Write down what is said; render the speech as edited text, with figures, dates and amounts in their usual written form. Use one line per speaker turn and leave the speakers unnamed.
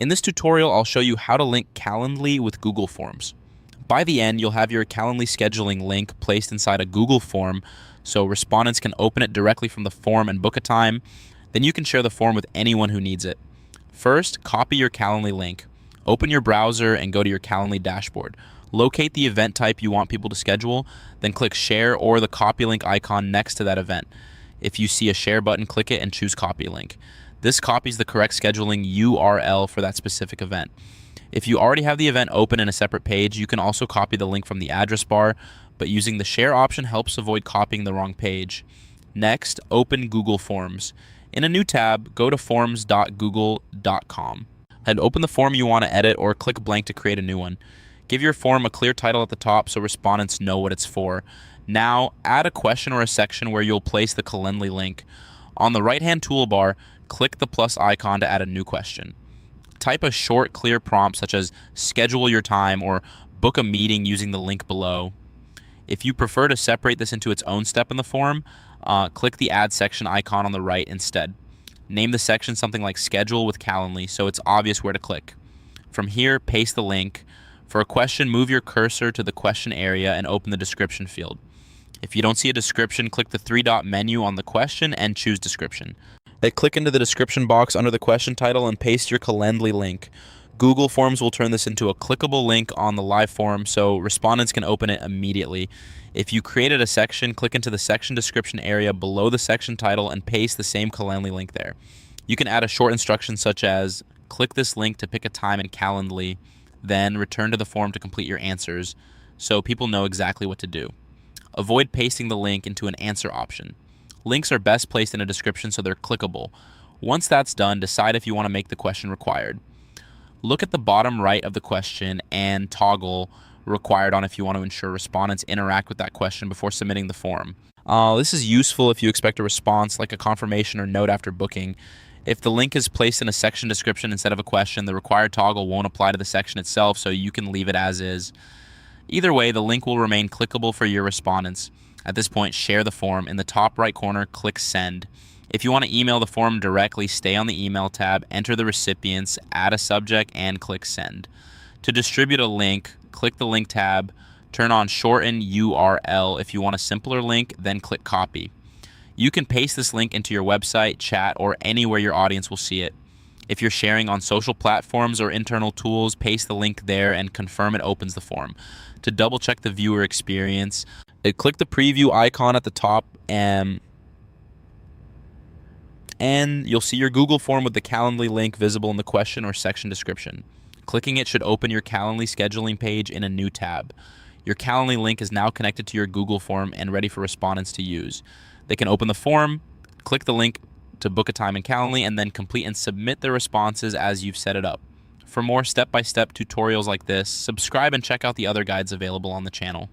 In this tutorial, I'll show you how to link Calendly with Google Forms. By the end, you'll have your Calendly scheduling link placed inside a Google form so respondents can open it directly from the form and book a time. Then you can share the form with anyone who needs it. First, copy your Calendly link. Open your browser and go to your Calendly dashboard. Locate the event type you want people to schedule, then click Share or the copy link icon next to that event. If you see a share button, click it and choose Copy Link. This copies the correct scheduling URL for that specific event. If you already have the event open in a separate page, you can also copy the link from the address bar, but using the Share option helps avoid copying the wrong page. Next, open Google Forms. In a new tab, go to forms.google.com and open the form you want to edit or click blank to create a new one. Give your form a clear title at the top so respondents know what it's for. Now, add a question or a section where you'll place the Calendly link. On the right-hand toolbar, click the plus icon to add a new question. Type a short, clear prompt such as schedule your time or book a meeting using the link below. If you prefer to separate this into its own step in the form, click the add section icon on the right instead. Name the section something like schedule with Calendly so it's obvious where to click. From here, paste the link. For a question, move your cursor to the question area and open the description field. If you don't see a description, click the three-dot menu on the question and choose description. Then click into the description box under the question title and paste your Calendly link. Google Forms will turn this into a clickable link on the live form so respondents can open it immediately. If you created a section, click into the section description area below the section title and paste the same Calendly link there. You can add a short instruction such as, click this link to pick a time in Calendly, then return to the form to complete your answers so people know exactly what to do. Avoid pasting the link into an answer option. Links are best placed in a description so they're clickable. Once that's done, decide if you want to make the question required. Look at the bottom right of the question and toggle required on if you want to ensure respondents interact with that question before submitting the form. This is useful if you expect a response like a confirmation or note after booking. If the link is placed in a section description instead of a question, the required toggle won't apply to the section itself, so you can leave it as is. Either way, the link will remain clickable for your respondents. At this point, share the form. In the top right corner, click Send. If you want to email the form directly, stay on the Email tab, enter the recipients, add a subject, and click Send. To distribute a link, click the Link tab, turn on Shorten URL. If you want a simpler link, then click Copy. You can paste this link into your website, chat, or anywhere your audience will see it. If you're sharing on social platforms or internal tools, paste the link there and confirm it opens the form. To double check the viewer experience, click the preview icon at the top and you'll see your Google form with the Calendly link visible in the question or section description. Clicking it should open your Calendly scheduling page in a new tab. Your Calendly link is now connected to your Google form and ready for respondents to use. They can open the form, click the link to book a time in Calendly, and then complete and submit their responses as you've set it up. For more step-by-step tutorials like this, subscribe and check out the other guides available on the channel.